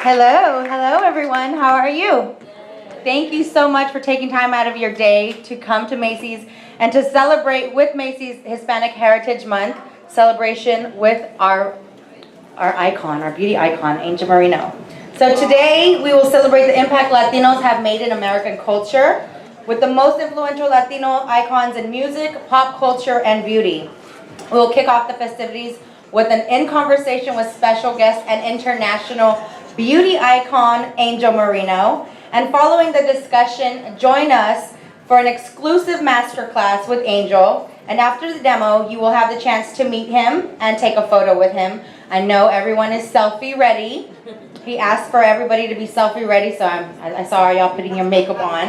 Hello everyone. How are you? Thank you so much for taking time out of your day to come to Macy's and to celebrate with Macy's Hispanic Heritage Month celebration with our icon, our beauty icon, Angel Marino. So today we will celebrate the impact Latinos have made in American culture with the most influential Latino icons in music, pop culture, and beauty. We will kick off the festivities with an in conversation with special guest and international beauty icon, Angel Marino. And following the discussion, join us for an exclusive masterclass with Angel. And after the demo, you will have the chance to meet him and take a photo with him. I know everyone is selfie ready. He asked for everybody to be selfie ready, so I saw y'all putting your makeup on.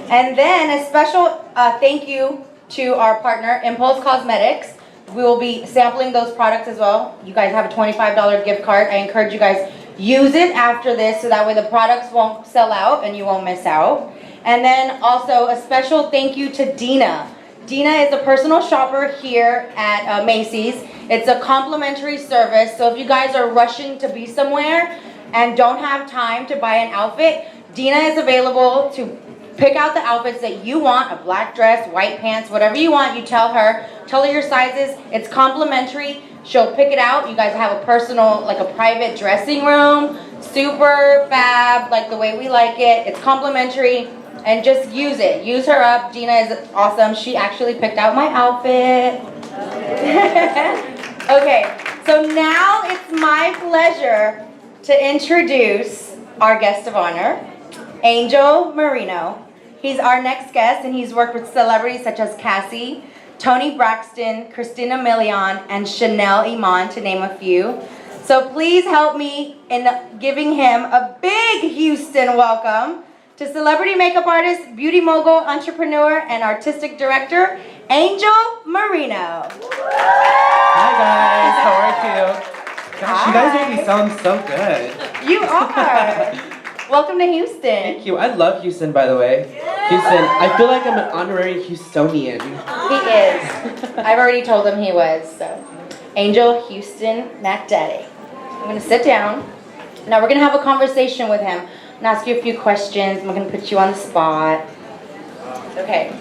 And then a special thank you to our partner, Impulse Cosmetics. We will be sampling those products as well. You guys have a $25 gift card. I encourage you guys use it after this so that way the products won't sell out and you won't miss out. And then also a special thank you to Dina. Dina is a personal shopper here at Macy's. It's a complimentary service, so if you guys are rushing to be somewhere and don't have time to buy an outfit, Dina is available to pick out the outfits that you want, a black dress, white pants, whatever you want. You tell her your sizes. It's complimentary. She'll pick it out. You guys have a personal, like a private dressing room, super fab, like the way we like it. It's complimentary, and just use it. Use her up. Dina is awesome. She actually picked out my outfit. Okay, so now it's my pleasure to introduce our guest of honor, Angel Marino. He's our next guest, and he's worked with celebrities such as Cassie, Toni Braxton, Christina Milian, and Chanel Iman, to name a few. So please help me in giving him a big Houston welcome to celebrity makeup artist, beauty mogul, entrepreneur, and artistic director, Angel Marino. Hi guys, how are you? Gosh, you guys make me sound so good. You are. Welcome to Houston. Thank you. I love Houston, by the way. Houston, I feel like I'm an honorary Houstonian. He is. I've already told him he was. So, Angel Houston Mac Daddy. I'm going to sit down. Now we're going to have a conversation with him. I'm going to ask you a few questions. I'm going to put you on the spot. Okay.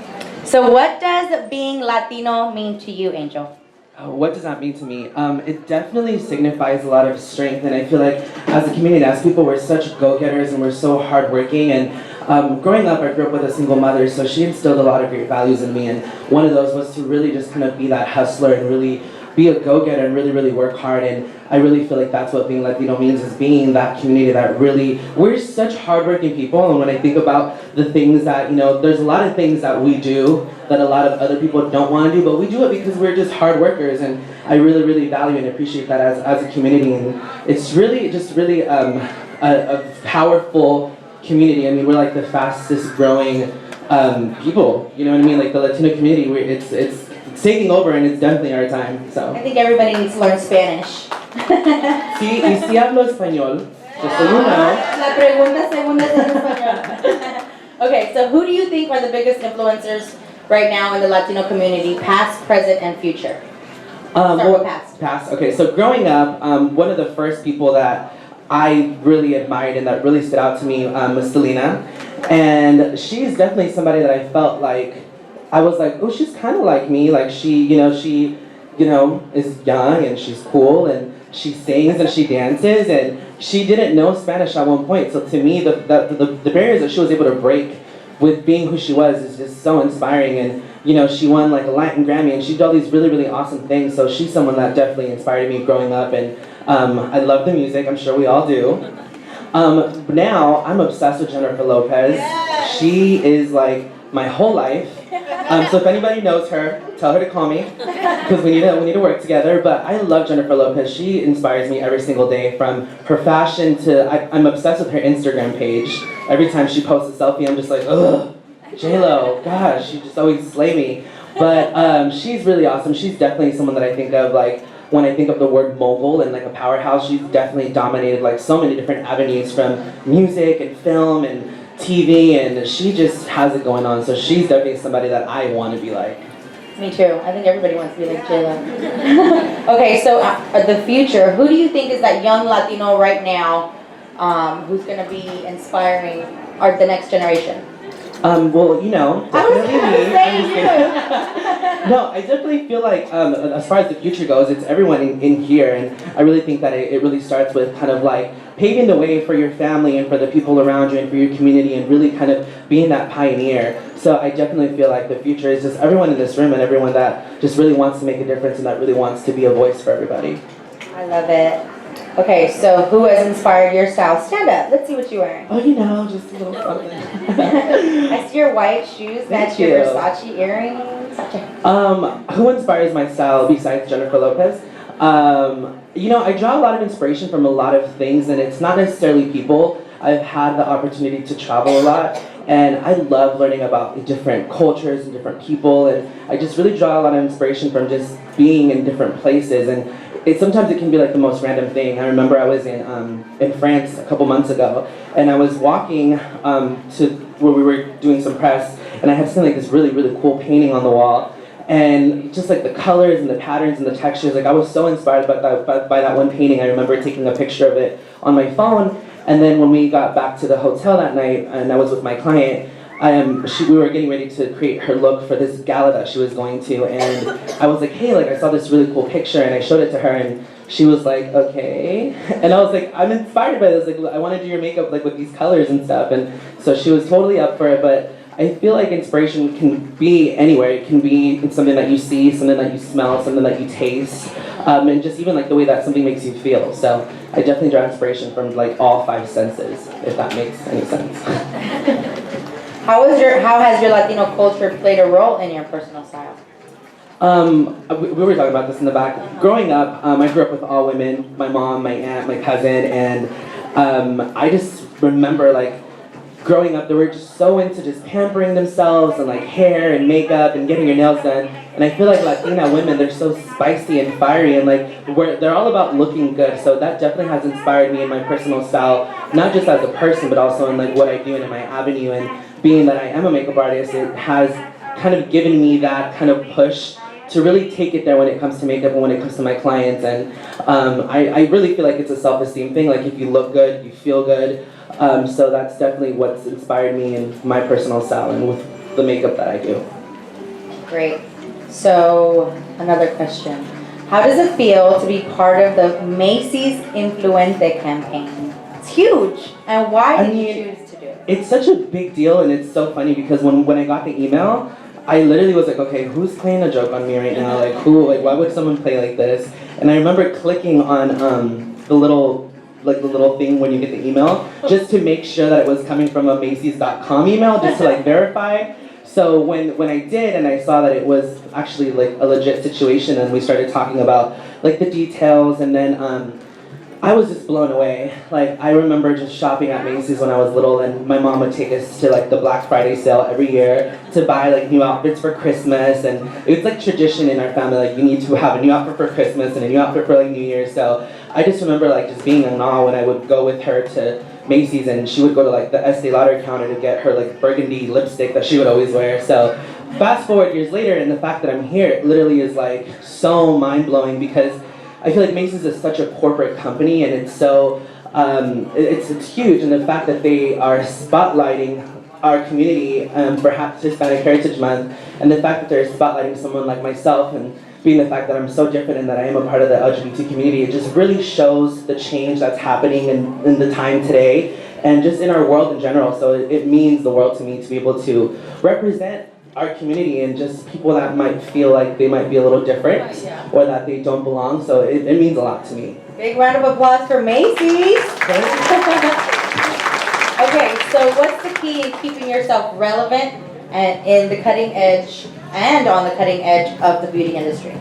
So what does being Latino mean to you, Angel? What does that mean to me? It definitely signifies a lot of strength, and I feel like as a community, as people, we're such go-getters and we're so hardworking. And growing up, I grew up with a single mother, so she instilled a lot of great values in me, and one of those was to really just kind of be that hustler and really be a go-getter and really, really work hard. And I really feel like that's what being Latino means, is being that community that really, we're such hardworking people. And when I think about the things that, you know, there's a lot of things that we do that a lot of other people don't want to do, but we do it because we're just hard workers. And I really, really value and appreciate that as a community. And it's really just really a powerful community. I mean, we're like the fastest growing people, you know what I mean? Like the Latino community, it's taking over, and it's definitely our time. So I think everybody needs to learn Spanish. Sí, y sí hablo español, just so you know. La pregunta segunda es en español. Okay, so who do you think are the biggest influencers right now in the Latino community, past, present, and future? Past. Okay, so growing up, one of the first people that I really admired and that really stood out to me was Selena. And she's definitely somebody that I felt like, I was like, oh, she's kind of like me. Like she is young and she's cool and she sings and she dances, and she didn't know Spanish at one point. So to me, the barriers that she was able to break with being who she was is just so inspiring. And you know, she won like a Latin Grammy, and she did all these really, really awesome things. So she's someone that definitely inspired me growing up, and I love the music. I'm sure we all do. Now I'm obsessed with Jennifer Lopez. She is like my whole life. So if anybody knows her, tell her to call me, because we need to work together. But I love Jennifer Lopez. She inspires me every single day, from her fashion to, I'm obsessed with her Instagram page. Every time she posts a selfie, I'm just like, ugh, J-Lo, gosh, she just always slay me. But she's really awesome. She's definitely someone that I think of, like, when I think of the word mogul and like a powerhouse. She's definitely dominated like so many different avenues, from music and film and TV, and she just has it going on. So she's definitely somebody that I want to be like. Me too. I think everybody wants to be like J-Lo. Okay, so the future, who do you think is that young Latino right now who's going to be inspiring the next generation? Well, you know, I was definitely gonna me. say I'm just you. kidding. No, I definitely feel like as far as the future goes, it's everyone in here, and I really think that it really starts with kind of like paving the way for your family and for the people around you and for your community, and really kind of being that pioneer. So I definitely feel like the future is just everyone in this room and everyone that just really wants to make a difference and that really wants to be a voice for everybody. I love it. Okay, so who has inspired your style? Stand up. Let's see what you're wearing. Oh, you know, just a little something. I see your white shoes, match your Versace earrings. Who inspires my style besides Jennifer Lopez? You know, I draw a lot of inspiration from a lot of things, and it's not necessarily people. I've had the opportunity to travel a lot, and I love learning about different cultures and different people, and I just really draw a lot of inspiration from just being in different places. And sometimes it can be like the most random thing. I remember I was in France a couple months ago, and I was walking to where we were doing some press, and I had seen like this really, really cool painting on the wall, and just like the colors and the patterns and the textures, like I was so inspired by that one painting. I remember taking a picture of it on my phone, and then when we got back to the hotel that night, and I was with my client, we were getting ready to create her look for this gala that she was going to, and I was like, hey, like I saw this really cool picture, and I showed it to her, and she was like, okay, and I was like, I'm inspired by this, like I want to do your makeup like with these colors and stuff, and so she was totally up for it. But I feel like inspiration can be anywhere. It can be in something that you see, something that you smell, something that you taste, and just even like the way that something makes you feel. So I definitely draw inspiration from like all five senses, if that makes any sense. How has your Latino culture played a role in your personal style? We were talking about this in the back. Growing up, I grew up with all women, my mom, my aunt, my cousin, and I just remember like growing up, they were just so into just pampering themselves and like hair and makeup and getting your nails done. And I feel like Latina women, they're so spicy and fiery, and like they're all about looking good. So that definitely has inspired me in my personal style, not just as a person, but also in like what I do and in my avenue. And being that I am a makeup artist, it has kind of given me that kind of push to really take it there when it comes to makeup and when it comes to my clients. And I really feel like it's a self-esteem thing. Like if you look good, you feel good. So that's definitely what's inspired me in my personal style and with the makeup that I do. Great. So another question. How does it feel to be part of the Macy's Influenza campaign? It's huge. And why did you choose to do it? It's such a big deal, and it's so funny because when I got the email, I literally was like, okay, who's playing a joke on me right now? Like why would someone play like this? And I remember clicking on the little thing when you get the email, just to make sure that it was coming from a Macys.com email, just to like verify. So when I did and I saw that it was actually like a legit situation, and we started talking about like the details, and then I was just blown away. Like I remember just shopping at Macy's when I was little, and my mom would take us to like the Black Friday sale every year to buy like new outfits for Christmas, and it was like tradition in our family, like you need to have a new outfit for Christmas and a new outfit for like New Year's. So I just remember like just being in awe when I would go with her to Macy's, and she would go to like the Estee Lauder counter to get her like burgundy lipstick that she would always wear. So fast forward years later, and the fact that I'm here, it literally is like so mind-blowing, because I feel like Macy's is such a corporate company, and it's so it's huge, and the fact that they are spotlighting our community, perhaps Hispanic Heritage Month, and the fact that they're spotlighting someone like myself, and being the fact that I'm so different and that I am a part of the LGBT community, it just really shows the change that's happening in the time today, and just in our world in general. So it means the world to me to be able to represent our community and just people that might feel like they might be a little different or that they don't belong. So it means a lot to me. Big round of applause for Macy's. Okay, so what's the key in keeping yourself relevant and in the cutting edge and on the cutting edge of the beauty industry?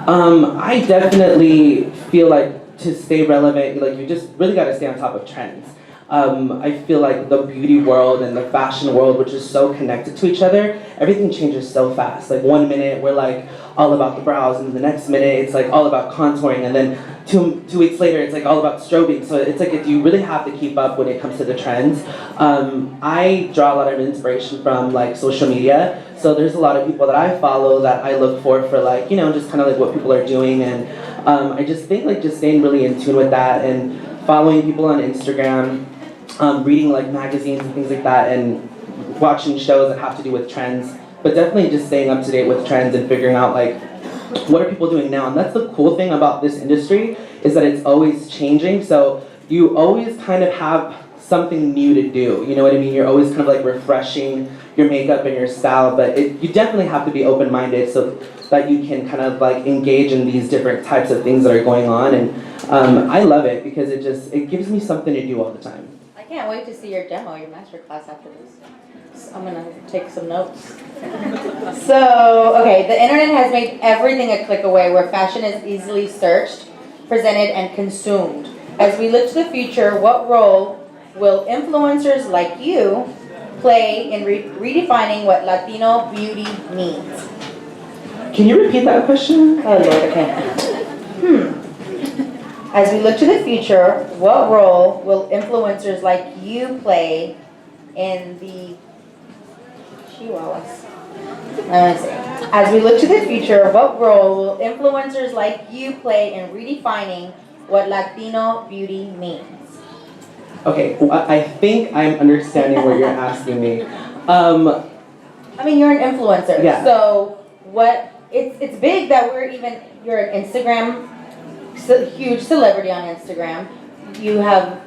I definitely feel like to stay relevant, like you just really got to stay on top of trends. I feel like the beauty world and the fashion world, which is so connected to each other, everything changes so fast. Like 1 minute we're like all about the brows, and the next minute it's like all about contouring, and then two weeks later it's like all about strobing. So it's like you really have to keep up when it comes to the trends. I draw a lot of inspiration from like social media. So there's a lot of people that I follow that I look for like, you know, just kind of like what people are doing, and I just think like just staying really in tune with that, and following people on Instagram, reading like magazines and things like that, and watching shows that have to do with trends, but definitely just staying up to date with trends and figuring out like what are people doing now. And that's the cool thing about this industry, is that it's always changing, so you always kind of have something new to do, you know what I mean? You're always kind of like refreshing your makeup and your style, but you definitely have to be open-minded so that you can kind of like engage in these different types of things that are going on. And I love it because it gives me something to do all the time. I can't wait to see your demo, your masterclass after this. So I'm gonna take some notes. So, okay, the internet has made everything a click away, where fashion is easily searched, presented, and consumed. As we look to the future, what role will influencers like you play in redefining what Latino beauty means? Can you repeat that question? Oh Lord, okay. As we look to the future, what role will influencers like you play in the Chihuahuas? Let me see. As we look to the future, what role will influencers like you play in redefining what Latino beauty means? Okay, well, I think I'm understanding what you're asking me. I mean, you're an influencer. Yeah. So it's big that you're an Instagram, huge celebrity on Instagram. You have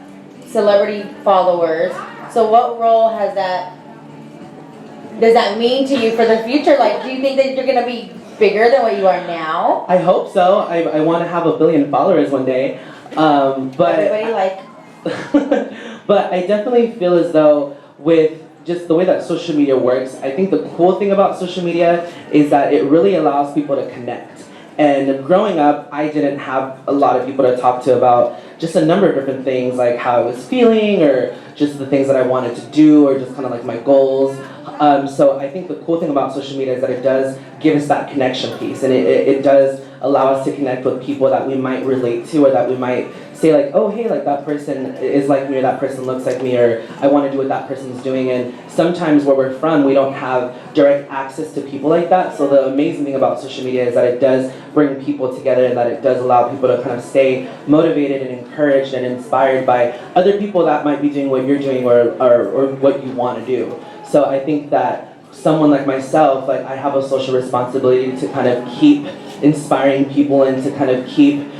celebrity followers. So what role does that mean to you for the future? Like, do you think that you're gonna be bigger than what you are now? I hope so. I want to have 1 billion followers one day. But Everybody like. But I definitely feel as though with just the way that social media works, I think the cool thing about social media is that it really allows people to connect. And growing up, I didn't have a lot of people to talk to about just a number of different things, like how I was feeling, or just the things that I wanted to do, or just kind of like my goals. So I think the cool thing about social media is that it does give us that connection piece, and it does allow us to connect with people that we might relate to, or that we might say like, oh hey, like that person is like me, or that person looks like me, or I want to do what that person's doing. And sometimes where we're from, we don't have direct access to people like that. So the amazing thing about social media is that it does bring people together, and that it does allow people to kind of stay motivated and encouraged and inspired by other people that might be doing what you're doing, or what you want to do. So I think that someone like myself, like I have a social responsibility to kind of keep inspiring people, and to kind of keep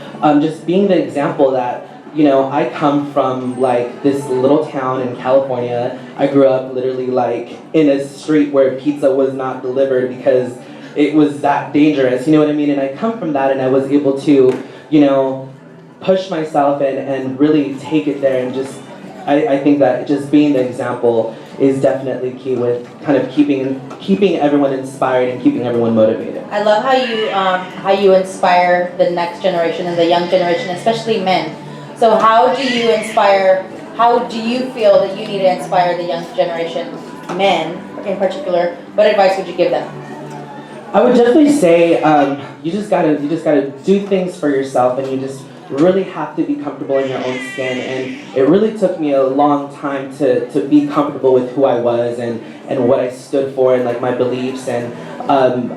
just being the example that, you know, I come from like this little town in California. I grew up literally like in a street where pizza was not delivered because it was that dangerous, you know what I mean? And I come from that, and I was able to, you know, push myself and really take it there, and just, I think that just being the example is definitely key with kind of keeping everyone inspired and keeping everyone motivated. I love how you inspire the next generation and the young generation, especially men. So how do you feel that you need to inspire the young generation, men in particular? What advice would you give them? I would definitely say you just gotta do things for yourself, and you just really have to be comfortable in your own skin. And it really took me a long time to be comfortable with who I was and what I stood for, and like my beliefs. And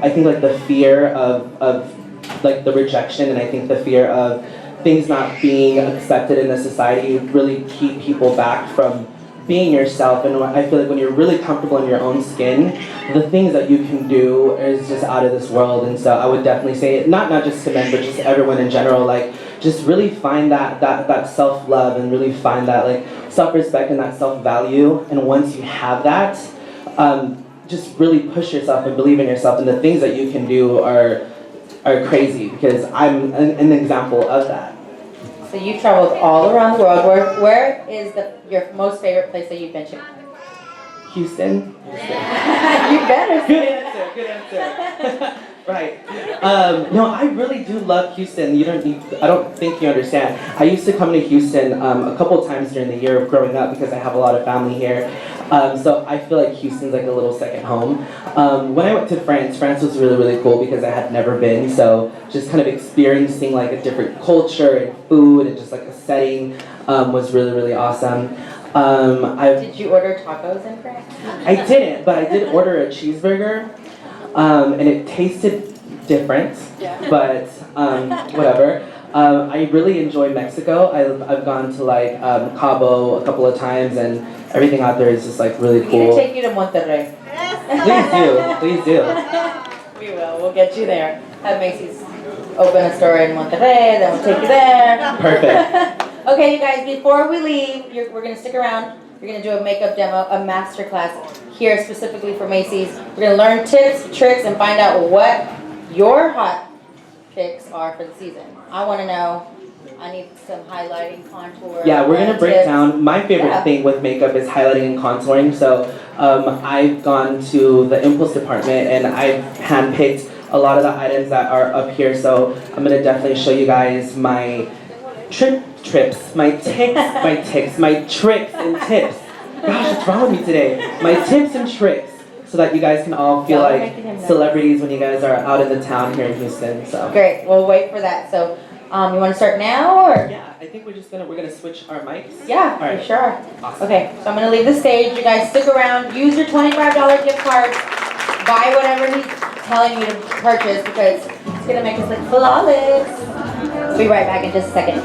I think like the fear of like the rejection, and I think the fear of things not being accepted in the society really keep people back from being yourself. And I feel like when you're really comfortable in your own skin, the things that you can do is just out of this world. And so I would definitely say, not just to men, but just everyone in general, like just really find that self-love, and really find that like self-respect and that self-value. And once you have that, just really push yourself and believe in yourself, and the things that you can do are crazy, because I'm an example of that. So you've traveled all around the world. Where is your most favorite place that you've been to? Houston. You better. Good answer. Right. No, I really do love Houston. I don't think you understand. I used to come to Houston a couple times during the year of growing up, because I have a lot of family here. So I feel like Houston's like a little second home. When I went to France was really, really cool, because I had never been. So just kind of experiencing like a different culture and food, and just like a setting was really, really awesome. Did you order tacos in France? I didn't, but I did order a cheeseburger, and it tasted different, but whatever. I really enjoy Mexico. I've gone to like Cabo a couple of times, and everything out there is just like really We're gonna cool. take you to Monterrey. Please do. We will. We'll get you there. Have Macy's open a store in Monterrey, then we'll take you there. Perfect. Okay, you guys. Before we leave, we're gonna stick around. We're gonna do a makeup demo, a masterclass here specifically for Macy's. We're gonna learn tips, tricks, and find out what your hot picks are for the season. I want to know. I need some highlighting, contour. Yeah, we're gonna break tips. down. My favorite thing with makeup is highlighting and contouring. So I've gone to the impulse department and I've handpicked a lot of the items that are up here. So I'm gonna definitely show you guys my trips, my tricks and tips. Gosh, what's wrong with me today? My tips and tricks, so that you guys can all feel like celebrities when you guys are out in the town here in Houston. So great. We'll wait for that. So. You want to start now, or? Yeah, I think we're gonna switch our mics. Yeah, all right. Sure. Awesome. Okay, so I'm gonna leave the stage. You guys stick around. Use your $25 gift card. Buy whatever he's telling you to purchase because it's gonna make us look flawless. We'll be right back in just a second.